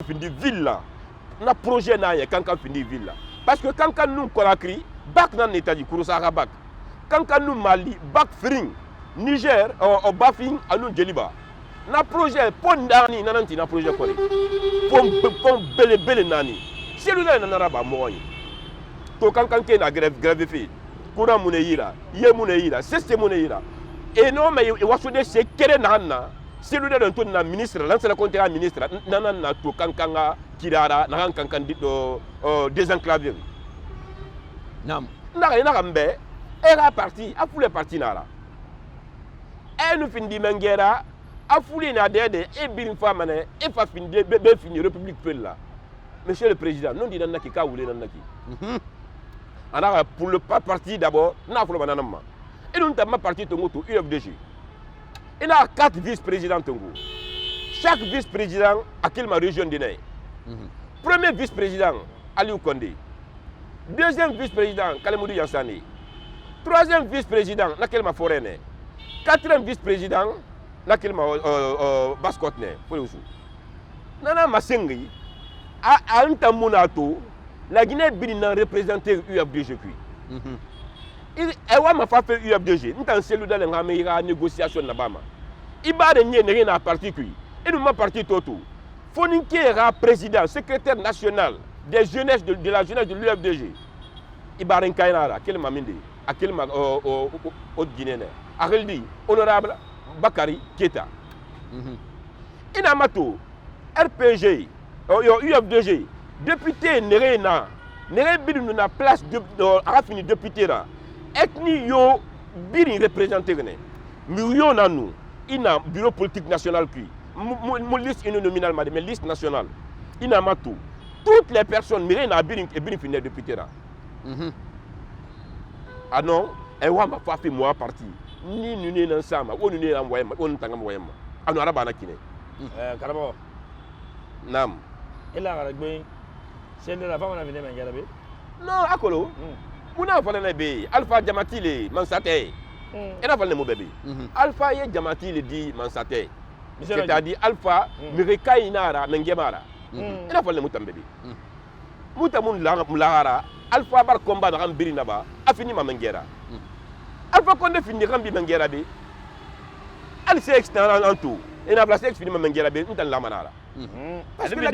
fini ville là na projet na ye kankan fini ville là parce que kankan nous Conakry bac na état du Kurusaka bac kankan nous Mali bac Fring Niger au Bafing anu Djeliba na projet pon ndani nananti na projet ko pon bele nani celui-là na raba moyi to kankan ke na grève fait courant muneyira ye muneyira c'est muneyira et non mais wasode c'est kere na celui-là dans ton ministre lance la compte à ministre nanana to kankanga kirara na kankan do désenclaver nam na kambe era parti a foule parti na la et nous findi mengera a foule na dede e bin femme na e fa findi be fini république pel là monsieur le président non dit nanaki ka wule nanaki ana pour le parti d'abord na foule bananama et nous tama parti tongo to UFDG il a 4 vice-présidents tongo chaque vice-président a quelle région de Ney. Premier vice-président Aliou Kondé, deuxième vice-président Kalemoudou Yansane, troisième vice-président Nakelma Forené, quatrième vice-président Nakelma Baskotne. Nana Masengi a Antamunato, la Guinée Bina représenté UFDG. Il a fait UFDG, nous avons celui dans la négociation de Bama. Il va rien à parti qui. Et nous avons parti tout. Foninkiera président, secrétaire national des jeunesses de la jeunesse de l'UFDG. Ibarin Kainara, quel maminde, à quel au Guinéen, Areldi, honorable Bakari Keita. Inamato, RPG, UFDG, député Nerena, Nerena na place de fini député là. Ethnie yo biri représenté mais yo na nous ina bureau politique national qui mon liste nominale mais liste nationale ina matou toutes les personnes miré na biri et biri fini député là ah non et wa ma fait moi parti ni nous ne ensemble on nous envoyé on tanga envoyé anu araba na kine karabo nam ila garagbe c'est de la femme on a venu mangalabe non akolo Muna fallait be Alpha Jamatile Mansate. Et là fallait mo bébé. Alpha ye Jamatile dit Mansate. C'est-à-dire Alpha Mireka inara mengemara. Et là fallait mutam bébé. Mutamun la Alpha bar combat dans Biri naba a fini ma mengera. Alpha Condé fini rambi mengera be. Al se extend en tout. Et la place fini ma mengera be ntan la manara. Parce que la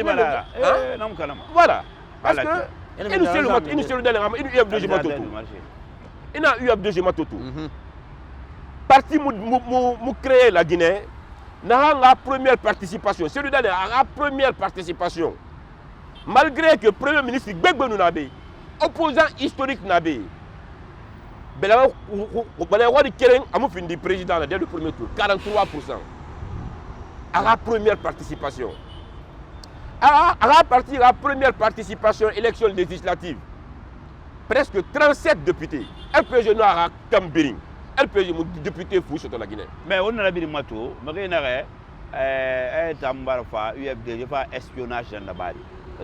non kalama. Voilà. Parce que il nous UFDG Matoto. Il a UFDG Matoto. Parti mou créer la Guinée, n'a la première participation. Celui-là a la première participation. Malgré que le Premier ministre Gbegbe Nounabe, opposant historique Nabe, Belawa de Keren a fini du président dès le premier tour, 43%. À la première participation. À la première participation élection législative, presque 37 députés. LPG Noir Cambering. LPG député fou sur la Guinée. Mais on a la vie de Mato, mais on a Tambarfa, UFDG, espionnage dans la base.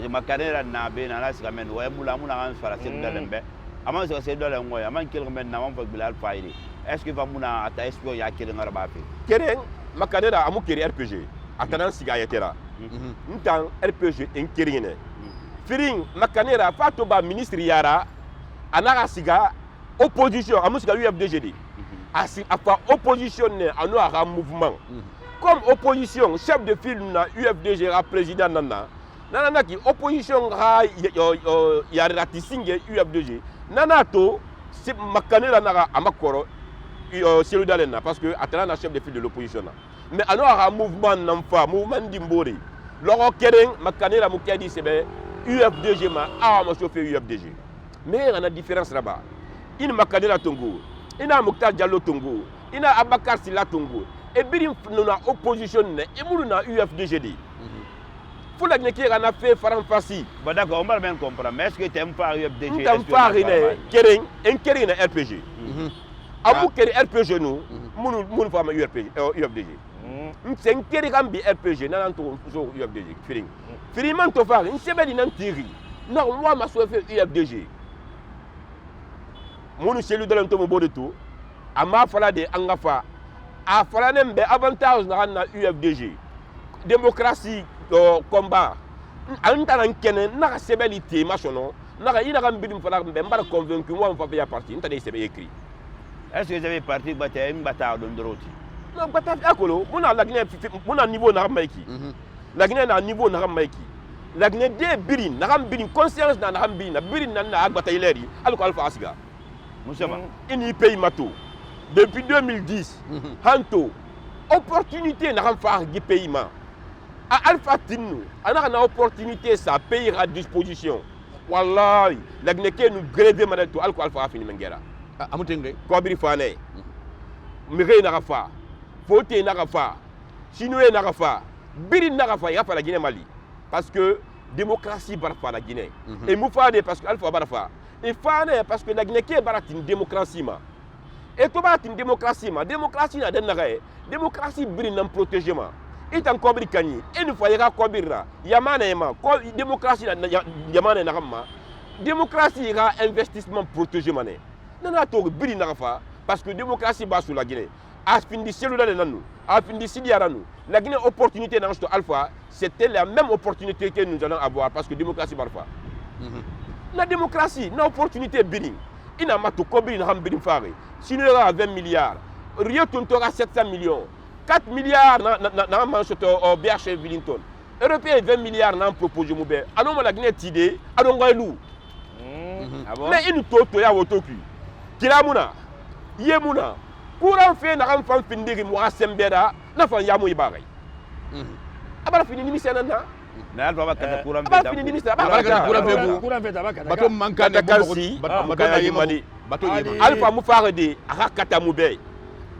Je me connais la nabe, la semaine où elle moula moula sur la scène de l'embe. Avant de se donner un moyen, avant qu'il remette n'avant pas Bilal Faïli. Est-ce que va mouna à ta espion ya Keren Arabafi? Keren, ma canera a mouké RPG. Attendant Sigayetera. N'tan RPG inkerine. Firing, ma canera, Fatoba, ministre Yara, Anara Siga, opposition, à Mouska UFDG. À opposition, à un mouvement. Comme opposition, chef de file na UFDG, président Nana. Nana qui opposition Yara Tissing UFDG. Nana to, c'est ma canera Nara Amakoro, c'est le parce que attendant chef de file de l'opposition. Mais alors un mouvement n'enfa, mouvement d'Imbori. Laurent Keren, ma canera Moukadi, c'est UFDG, ma chauffeur UFDG. Mais il y a une différence là-bas. Il y a Makadela Tongo, il y a Moukta Diallo Tongo, il y a Abakar Silla Tongo. Et puis nous avons opposition, et nous avons UFDG. Il faut que nous ayons fait Faram Fassi. D'accord, on va bien comprendre. Mais est-ce que tu n'aimes pas UFDG? Nous n'aimons pas Keren, un Keren est RPG. Amu Keren RPG, nous avons fait UFDG. C'est un Keren RPG, nous avons fait UFDG. Firiman Tofar, une semaine dans Thierry. Non, moi, je suis fait UFDG. Mon celui de l'entomo de tout. A ma fala de Angafa. A fala nembe avantage na UFDG. Démocratie, combat. anta nan kene na sebeli tema sono na ina kan bidim fala be mbara convaincu wa mfa ya parti nta de sebe écrit. Est-ce que vous avez parti bataille une bataille d'Ondroti? Non, bataille akolo muna la Guinée muna niveau na maiki. La Guinée na niveau na maiki. La Guinée de birin na birin conscience na birin na birin na bataille leri alko alfa asiga. Moussaba. Ini pays mato. Depuis 2010, hanto opportunité na fa gi pays ma. A alpha tinu, ana na opportunité ça pays à disposition. Wallahi, la Guinée qui nous grève mal tout alko alpha fini mengera. Amutenge. Kobiri fane. Mire na rafa. Voter na rafa. Chinois na rafa. Biri na rafa ya fa la Guinée Mali. Parce que démocratie barfa la Guinée. Et moufade parce que alpha barfa. Et fane parce que la Guinée qui est baratine démocratie ma. Et to baratine démocratie ma. Démocratie na den na démocratie biri na protéger ma. Et en kobiri kani. Et nous faisons kobira. Yamane ma. Démocratie na yamane na ramma. Démocratie ira investissement protégé mané. Nana to biri na rafa parce que démocratie bas sur la Guinée. Afindi celui-là de nous. Afindi sidiaranu. La Guinée opportunité dans ce alpha, c'était la même opportunité que nous allons avoir parce que démocratie barfa. La démocratie, la opportunité biri. Ina mato kobiri na ham biri fare. Sinon 20 milliards. Rio Tinto 700 millions. 4 milliards na manchete au BH Wellington. Européen 20 milliards na proposé moube. Alors la Guinée tidé, alors ngoylu. Mais une toto ya wotoku. Kilamuna, Yemuna, courant fait na ram fan findiri mo asembera na fan yamu ibare. Abara fini ni misena na. Na alfa bakata courant Abara fini ni misena. Abara kata courant fait Courant fait tabaka. Bato mankane kasi, bato na yemani. Bato yemani. Alpha mu fare de akata mu be.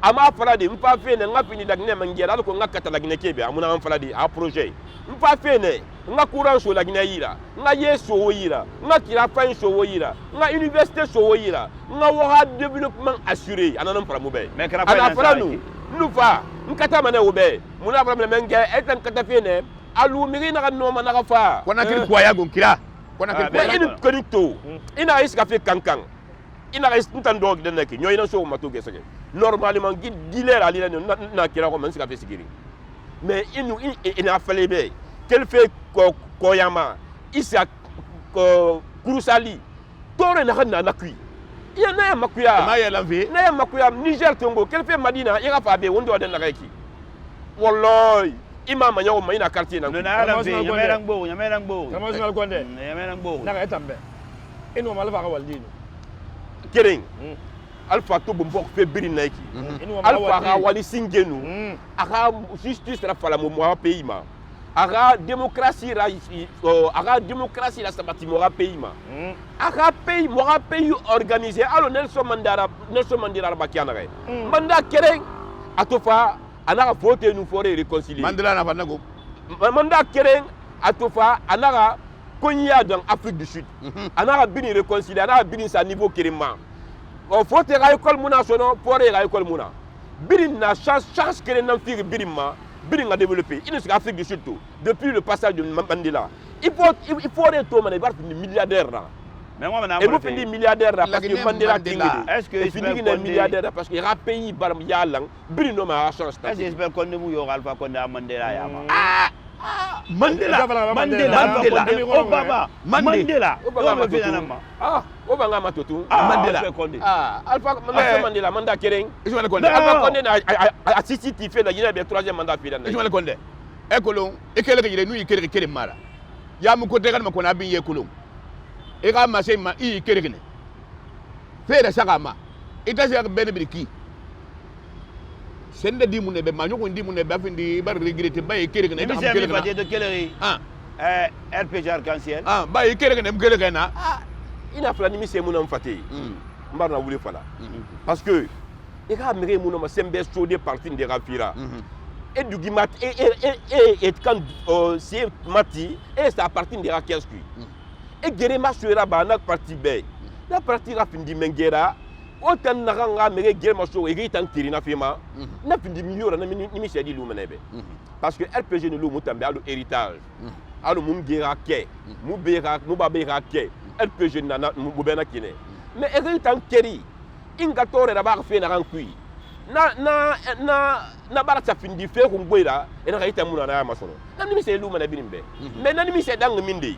Ama fala de mpa fe ne nga fini la Guinée mangela ko nga kata la Guinée kebe amuna am fala de a projet. Mpa fe ne nga courant sur la Guinée yira, nga yeso yira, nga kira fin so yira, nga université so yira, nga wara développement assuré ananam fala mu be. Mais kana Ana fala nous fa nkata mané obe. Muna problème menge etan kata fe ne alu miri na no manaka fa. Kona kiri kwaya gonkira. Kona kiri Mais kwaya. il connecto. Ina iska fe kankan. Ina is ntando de nek nyoy na so mato gesege. Normalement guilère ali na kira ko man ska fe sigiri. Mais il a fallu be. Quel fait koyama isa kurusali. Tore na kui. Ya na makuya. Ma ya lanvi. Na makuya Niger tongo. Quel fait Madina ira fa be wondo de na reki. Wallahi imam manyo ma ina quartier na. Na ala fe yamerang bo. Kama sunal konde. Yamerang bo. Na ka etambe. Ino malfa ka waldino. Kering. Alpha to bombo fe biri naiki. Alpha ka wali singenu. Aka justice la fala mo pays ma. Aka démocratie la sabati mo pays ma. Aka pays mo pays organisé. Alors Nelson Mandela bakiana re. Manda Kering atofa anaka voter nous for réconcilier. Mandela na fanago. Manda Kering atofa anaka konya dans Afrique du Sud. Anaka bini réconcilier, anaka bini sa niveau Kerima. O voter à école muna sono, pour à école muna. Bini na chance que n'en fire birima, bini a développé. Il est Afrique du Sud tout. Depuis le passage de Mandela. Il faut retourner des milliardaires là. Mais moi Et vous finissez milliardaire là parce que Mandela est-ce que il finit milliardaire là parce qu'il a payé par yalang, bini no ma chance. Est-ce que j'espère qu'on ne mouille Alpha Condé à Mandela yama. Mandela. Oh baba. Mandela. Ah, o banga matotu. Mandela. Alpha Mandela manda Kering. Ismaël Condé. Alpha Condé a CCTV fait la Guinée bien troisième mandat final. Ismaël Condé. Ekolon, ekele ke nu ikele kele mara. Ya mu ko tegal ma ko na bin ye kolon. E ga ma se ma I kele kele. Fere saka ma. Ita se ben briki. Sende di mu ne be ma nyoko ndi mu ne be afindi bar regretter ba e kele kele Mais c'est pas de quelle RPG arc-en-ciel. Ba e kele kele kele kele na. Ina fala ni mi se mu na mfate. Mbar na wule fala. Parce que e ga mere mu na ma sembe chaudé parti de Rafira. Et du Guimat et quand c'est Mati et ça appartient de la Kiescu. Et Gerema sera bana parti bé. La partie rafindi mengera autant naranga mere Gerema so et ritan tirina fema. Na findi million na ni se di lumenebe. Parce que RPG ne lu mutambe alu héritage. Alu mun gera ke, mu bera mu babera ke. RPG na mu bena kine. Mais ritan keri inga tore da ba fe na rankui. na bara sa findi fe ko ngoira ina ka ita muna na masono na nimi se lu mana binimbe mais na nimi se dang minde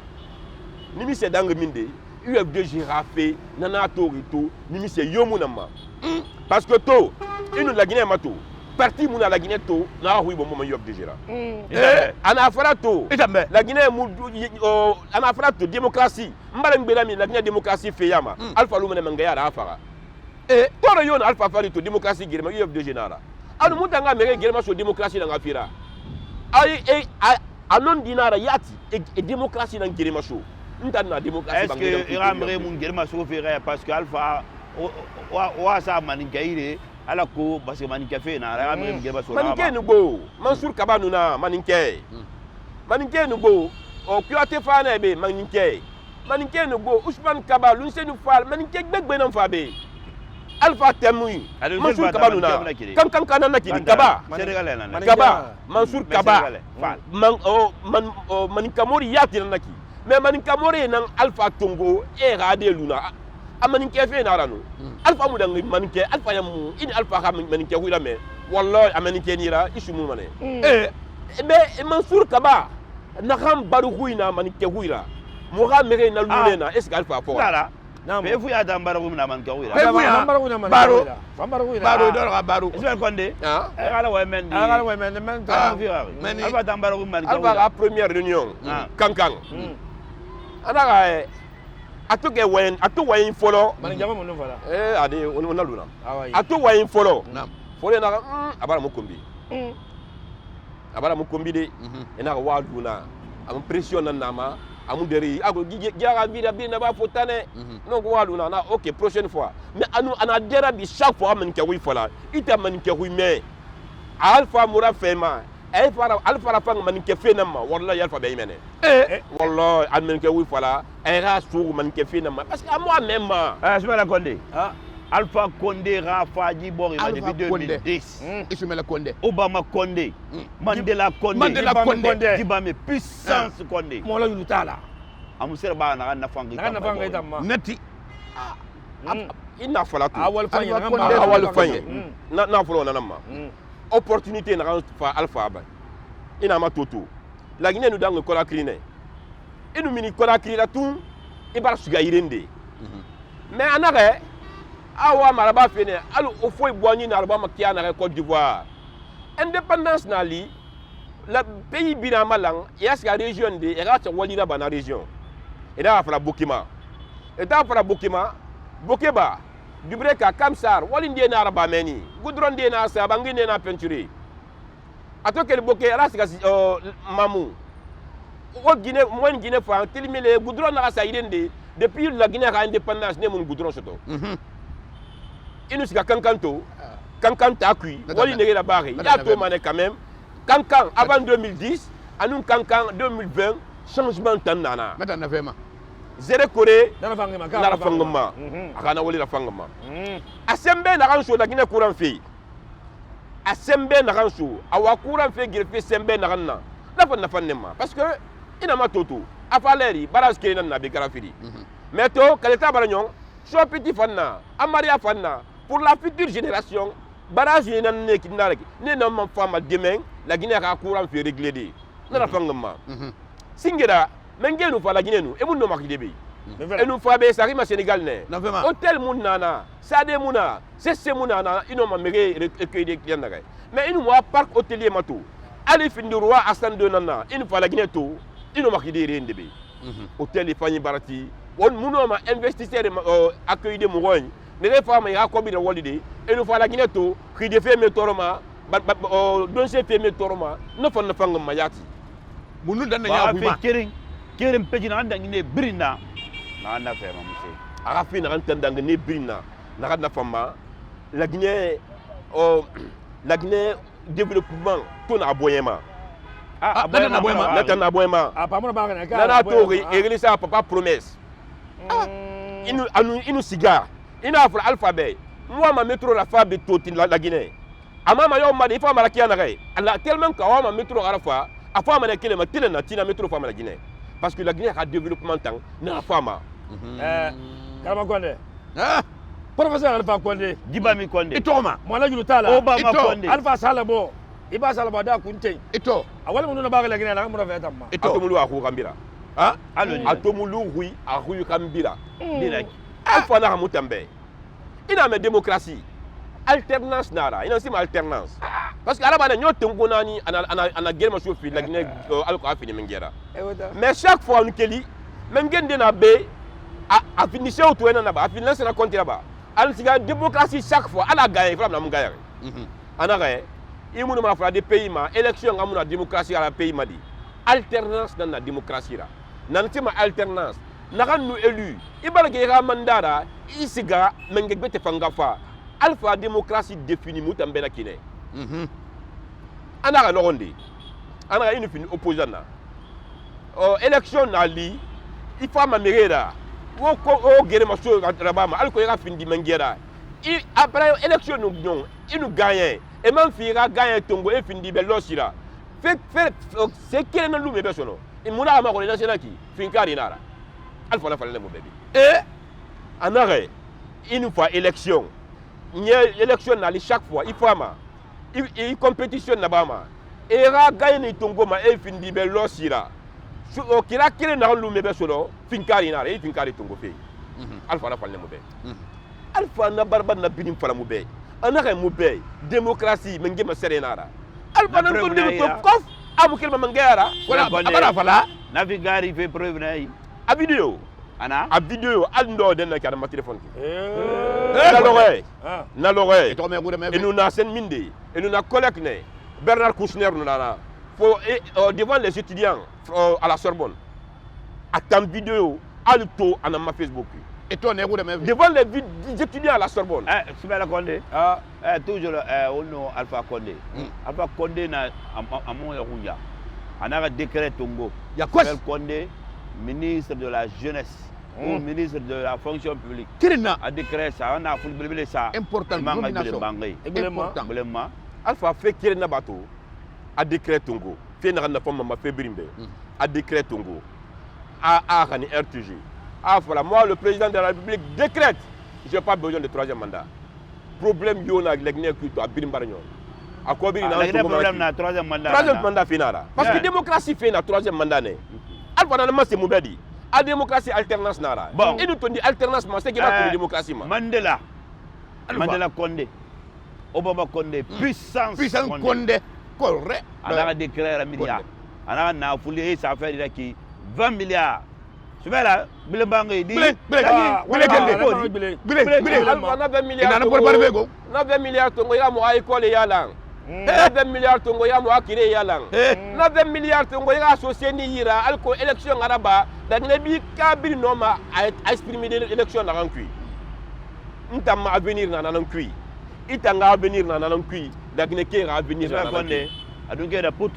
UFD girafe nana torito nimi se yomuna ma parce que to inu la Guinée mato parti muna la Guinée to na hui bo mo UFD gira ana fara to la Guinée mu ana fara to démocratie mbala ngbela mi la Guinée démocratie fe yama alpha lu mana mangaya da afara toro yon alpha fari to démocratie girma UFD génara anu mutanga mege girma so démocratie na ngafira ay anon dinara yati et démocratie na girma so ntana démocratie est-ce que iramre mun girma so fere parce que alpha wa sa maninkaire ala ko parce que maninkafe na iramre mun girma so maninke nugo Mansour Kabanu na maninke nugo o kyoate fa na be maninke nugo Ousmane Kaba lunse nu fal maninke gbegbe na fabe Alpha Temui, Mansour Kabanu na kan kana na kidi Kaba Mansour Kaba Maninkamori yati na ki mais Maninkamori nan Alpha Tongo e rade luna amaninke fe na ranu Alpha mu dang maninke Alpha yamu ini Alpha ha maninke huila me wallahi amaninke nira isumu mane mais Mansour Kaba na kham baru huina maninke huila mo ga mere na lune na est-ce Alpha fo mais vous ya dambara vous na man kawira baro dora baro je konde ala wa men ta vira alba dambara vous man alba la première réunion kankan ana ga atu wayin folo man jama mo no fala ade on luna atu wayin folo folo na abara mo kombi de ena wa luna am pression na nama amu deri ago giara vida bina ba fotane non ko walu na OK prochaine fois mais anu ana dera bi chaque fois man ke wi fola ita man ke wi mais alpha mura fema alpha fang man ke fenama wallahi alpha be mene wallahi an man ke wi fola ra sour man ke fenama parce que moi même Ismaïla Condé Alpha Condé Rafaji Bori depuis 2010 Ismaïla Condé Obama Condé Mandela Condé Dibame puissance Condé mo la yulutala amusere ba na fangi neti ina fala to awal fanye na folo na nama opportunité na fa Alpha ba ina ma toto la Guinée nous dans ko la crine inu mini ko la crine tout ibar suga irende mais anare awa maraba fene alu ofo iboani na arba makia na Côte d'Ivoire indépendance na li la pays bina malang yas la région de erata walina bana région et da fala Bokima Bokeba Dubreka Kamsar walinde na arba meni goudron de na sa bangine na peinture atoke le Boké rasika mamu o Guinée moins Guinée fa telimele goudron na sa idende depuis la Guinée a indépendance ne mon goudron soto inu sika kankan ta kui wali nege la barre ya to mané quand même kankan avant 2010 anun kankan 2020 changement tan nana meta na fema zere Corée na fangama akana wali la fangama asembe na ranso la Guinée courant fi asembe na ranso awa courant fi girfe sembe na ranna na fanema parce que ina matoto afaleri baraske na be garafiri mais to kaleta baranyon so petit fanna amaria fanna pour la future génération barrage ni nan ne kinarek ne non man fama demain la Guinée a courant fait régler de na fangama singera mengenu fa la Guinée nous e mun no makidebe e nous fa be sarima Sénégal ne hôtel munana sade muna c'est munana ino ma mege recueil de clients mais inu wa parc hôtelier mato ali findi roi Hassan II nana inu fa la Guinée to ino makidere ndebe hôtel e fanyi barati on muno ma investisseur accueillir de mourons ne réforme ya ko bi de wolide et nous fa la Guinée to qui de fait metoroma don se fait metoroma no fa na fangam mayati munu dan na ya buima kering pejina anda ngine birina na anda fe mamuse ara fi na anta ndang ne birina na na fama la Guinée développement to na aboyema na boyema pa mo ba ka na to église papa promesse inu cigar ina afra alphabet moi ma métro la fa be toti la Guinée ama ma yo ma de fa mara kiana gai ala tellement ka wa ma métro arafa afa ma de kele ma tele na tina métro fa ma la Guinée parce que la Guinée a développement tant na fama Kalama Condé professeur Alpha Condé Djibami Condé ito ma mwana julu tala Obama Ito. Condé Alpha Salabo iba Salabo da kunte ito awala mununa baga la gina la mura fa tamma ito atomulu a ku kambira ah aloni atomulu hui a hui kambira direct alfa na mutambe ina me démocratie alternance nara ina sima alternance parce que araba na nyote ngonani ana gelma so fi la gine alko afini mengera mais chaque fois nous keli mengende na be a finissé au toena na ba a finissé na compte là-bas al siga démocratie chaque fois ala gagner vraiment na mungaya ana gaye imunu ma fra des pays ma élection ngamuna démocratie ala pays ma di alternance dans la démocratie là nantima alternance nakan nu élu ibara ge ga mandara isiga menge bete fangafa alpha démocratie définie mutambe na kine ana ga nogondi ana ga inu fini opposant na élection na li il faut ma merera wo ko o gere ma so rabama alko ya findi mengera i après élection nous non il nous gagne et même fira gagne tongo e findi be losira fait c'est quel na lume be sono imuna ma ko le naki finkari nara alpha na fallait mo bébé anare il nous faut élection ni élection na li chaque fois il faut ma il compétition na bama et ra gagne tongo ma e findi be losira o kira kire na lu mebe solo finkari na re finkari tungo fe alfa na falle mo be alfa na barba na binim fala mo be anaka mo be démocratie menge ma serenara alfa na ko de to kof abu kelma mangera wala abara fala navigari fait preuve na yi a vidéo ana a vidéo ando den na kara ma téléphone ah na loré ito me gure me et nous na sen minde et nous na collègue ne Bernard Kouchner nous na devant les étudiants à la Sorbonne, à ta vidéo, à l'auto, à ma Facebook. ito ne gure me Devant les étudiants à la Sorbonne. Sibela Condé toujours ono Alpha Condé Alpha Condé na amon ya ruya anaka décret tongo ya quoi Sibela Condé ministre de la jeunesse ou ministre de la fonction publique kirina a décret ça on a fait belebele ça important nomination important belema Alpha fait qu'il n'a bateau. A décret Tongo. Fait n'a pas ma fait brimbe. A décret Tongo. A Rani RTG. Ah voilà, moi le président de la République décrète. Je n'ai pas besoin de troisième mandat. Problème yo na legne kuto a brimbarnyo. A ko biri na problème na troisième mandat. Troisième mandat finara. Parce que démocratie fait na troisième mandat né. Alpha na ma c'est moubedi. A démocratie alternance nara. Bon. Et nous ton dit alternance ma c'est qui va pour démocratie ma. Mandela Condé Obama Condé puissance Condé correct anaka décret milliard anaka na foulé ça fait dire qui 20 milliards Sibela bilembangi di Alpha na 20 milliards. Na 20 milliards tongo ya mo école ya lang. Na 20 milliards tongo ya mo akire ya lang. Na 20 milliards tongo ya associé ni yira alko élection araba da nebi kabiri noma a exprimer l'élection na rancui. Ntama avenir na nan kui. Itanga avenir na nan kui. Da ne ke avenir na nan kui. adunke da put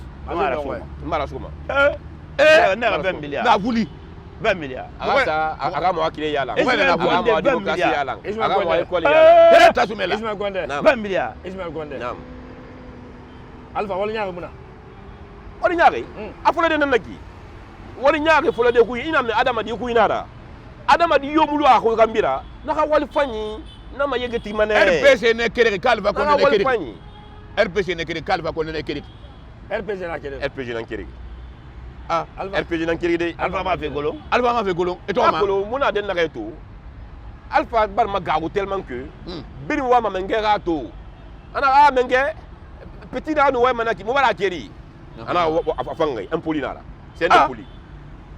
Mara soma. na 20 milliards na vuli 20 milliards Aga mo akire ya lang. Aga mo démocratie ya lang. Aga mo école ya lang. ta sumela Ismaël Condé 20 milliards Ismaël Condé Naam. Alpha wala nyaa muna Wani nyaare afula de nanaki. Wani nyaare fula de kuyi ina me adama di kuyi nara. Adama di yomulu a ko gambira naka wali fanyi na ma yegeti mane. RPC ne kere kalva ko Naka ne wali kere fanyi. RPC ne kere kalva ko ne kere RPG na kede RPG nan kiri. ah Alpha RPG nan kiri de. Alpha ma fait golo alba ma fe golon ito ma Akolo muna den naka to. Alpha bar ma gago tellement que biri wa ma mengera to. Ana menge petit da no wa manaki mo wala kiri. Ana afanga impoli nara. C'est impoli.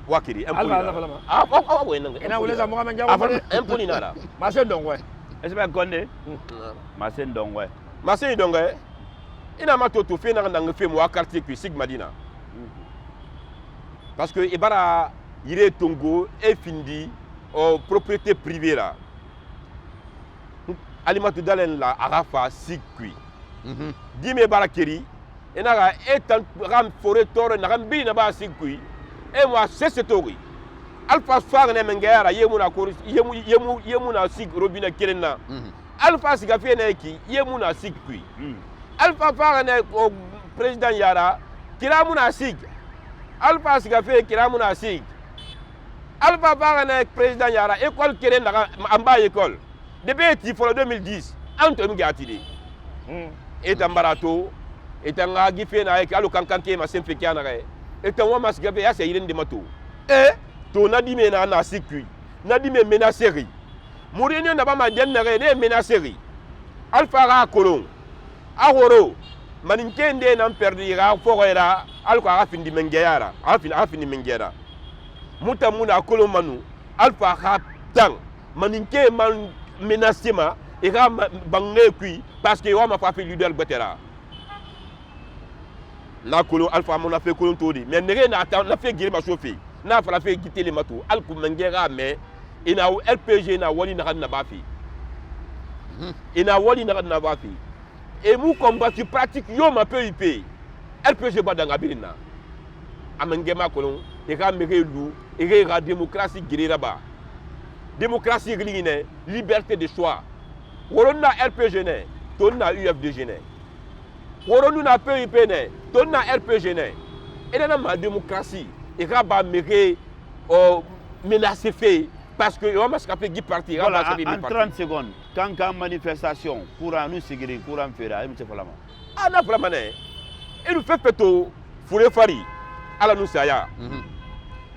Wa kiri impoli. Alpha na falama Ouais nanga. ina wala sa mo ngam njaw Impoli nara. ma se dongwe Sibela Condé ma sen dongwe Masé donga ina ma toto fe na nanga fe mo quartier ku Sigma Dina. Parce que ibara yire tongo e findi o propriété privée là. Alimatu dalen la arafa sikui. Dime barakeri ena ga etan ram forêt tore na ram bi na ba sikui e moi c'est tori. Alpha soir na mengera yemu na ko yemu na sig robinet kelenna. Alpha siga fe na ki yemu na sikui. Alpha fara na président yara kiramu na sig. Alpha siga fe kiramu na sig. Alpha fara na président yara école kelen na amba école. depuis pour le 2010 Antoine Gatide et un barato et un agifé avec allo kankanke ma simple kianare et un wama sgabe ya c'est de mato et to na dime na sikui na dime menaceri Mourinho n'a pas ma dernière ne menaceri Alpha Ra Colon Ahoro maninkende nan perdira fogoira alko afin di mengeyara afin di mengera muta muna Colon manu Alpha Ra tang maninke man menacema et ga bangé kui parce que wa ma fa fait leader betera la Colon Alpha mon a fait Colon todi mais nere na fait giri ma chauffer na fa fait quitter les matou alko mengera mais ina RPG na wali na bafi ina wali na bafi et nous combat tu pratique yo ma peu IP RPG ba dans abilina amengema kolon e ga mege lu e ga démocratie girira ba démocratie gline liberté de choix woronna RPG ne tonna UFDG ne woronu na peu IP ne tonna RPG ne et dans ma démocratie e ga ba mege menacer fait parce que on m'a scapé qui partir voilà, en 30 secondes quand manifestation courant nous sigiri courant fera et monsieur Falama na Falama ne et nous fait peto fouré fari ala nous saya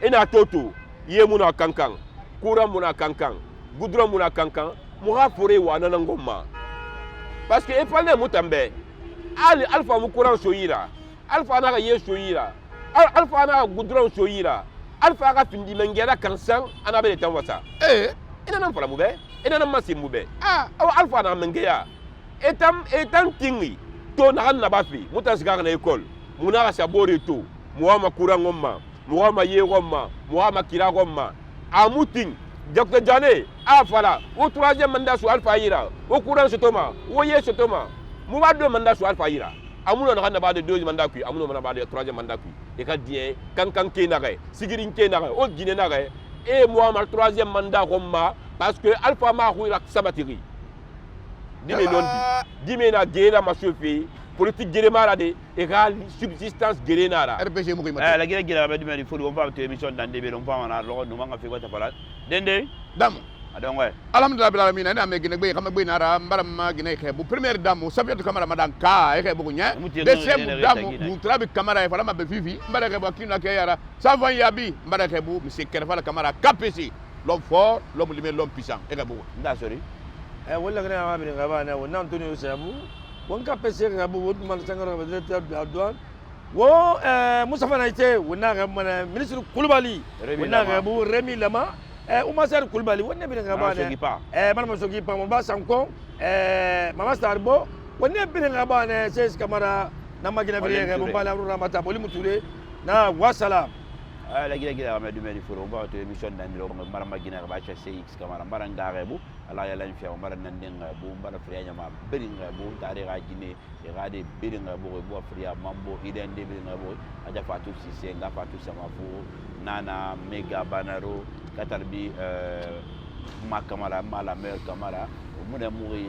et na toto yemuna kankan courant muna kankan goudron muna kankan moura fouré wa na ngoma parce que e parler mutambe alpha mu courant soyira alpha na ye soyira alpha na goudron soyira Alpha ga findi mengera kansan anabe tan wasa ina nan fala mube ina nan masi mube alpha na mengeya etam tingi to na na bafi mutas ga na école muna ga sabore to muama kurangomma muama yegomma muama kiragomma amuting Dr Jane afala au troisième mandat sur Alpha Ira au courant sotoma o ye sotoma mu ba deux mandats sur Alpha Ira amuno na ba de deuxième mandat kui amuno na ba de troisième mandat kui e ka die kankan ke na re sigirin ke na re o gine na re et moi ma troisième mandat romma parce que Alpha ma rouira sabatiri dime non dime na gera ma chauffé politique gere mara de e ka subsistance gere nara RPG mo ko mata la gere ba dime fo on va te émission dans des on va na lo no manga fi ko ta pala dende dam adon ouais alhamdulillah bil alamin na me gine gbe xam gbe nara mbaram ma gine xebu première dame sabiatu camara madan ka e xebu nya deuxième dame mu trabi camara e fala ma be fifi mbara xebu kina ke yara savon yabi mbara xebu monsieur kerfala camara KPC l'homme fort l'homme limé l'homme puissant e xebu nda sori wala gane ma bi ngaba na wona Antonio Sabu won KPC xebu won man sangara ba directeur de la douane wo Moustapha Naïté wona xebu ministre Koulibaly wona xebu Rémi Lama Oumar Koulibaly wonne bi ngaba ne Madame Sogipa mo ba sanko Mama Starbo wonne bi ngaba ne Cesc Camara na magina bi ngaba bala Ramata Boli Moutouré na wassalam la gila ma du meni furo ba to émission dan lo mara magina ba CX Camara mara ngarebu ala ya lan fiya mara nan den bu mara friya ma beri ngabu tare ga gine e ga de beri ngabu bo friya mambo iden de beri ngabu aja fatu sise nga fatu sama fu nana mega banaro katarbi ma Camara mala mer Camara mu ne muri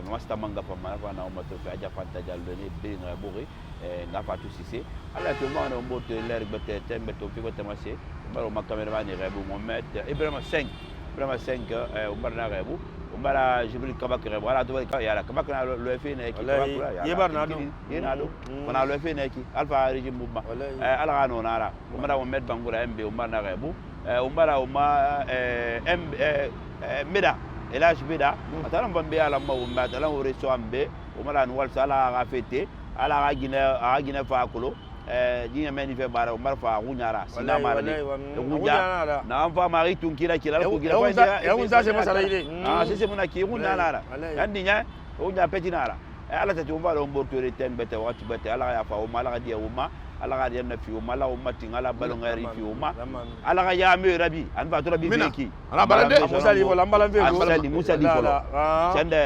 masta manga pa mala na o mato fa aja fanta jallo ne beri ngabu nga fatu sise ala to ma no mbote ler bete tembe to fi ko tamase baro ma cameraman ni rebu Mohamed Ibrahima 5 umbarna rebu umbara Jibril Kabak rebu ala to ya Kabak na lo fi ne ki yebar na do yena do kona lo fi ne ki alfa régime mumma ala gano nara umbara Mohamed Bangura MB umbarna rebu umbara uma meda elage beda atana mbambe ala ma umba atana hore so ambe umbara nwal sala ga fete ala ga gine fa kulo dinya meni fe bara umar fa gunyara sina mara ni gunya na amfa mari tunkira kila ko gira fa ya unza se masala ile sese muna ki gunyara yandi nya gunya petinara ala ta tumba lo mbortore tembete wati bete ala ya fa o mala ga dia uma ala ga dia na fi o mala o mati ngala balo ngari fi uma ala ga ya me rabi an fa to rabi feki ala balande musali wala mbalam fe musali folo sende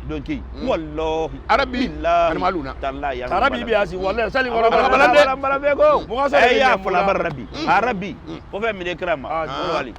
donki wallahi arabi an maluna talla ya arabi bi asi wallahi sali wala balande mbalam fe go ya fola bar rabi arabi ko fe mi de krama wali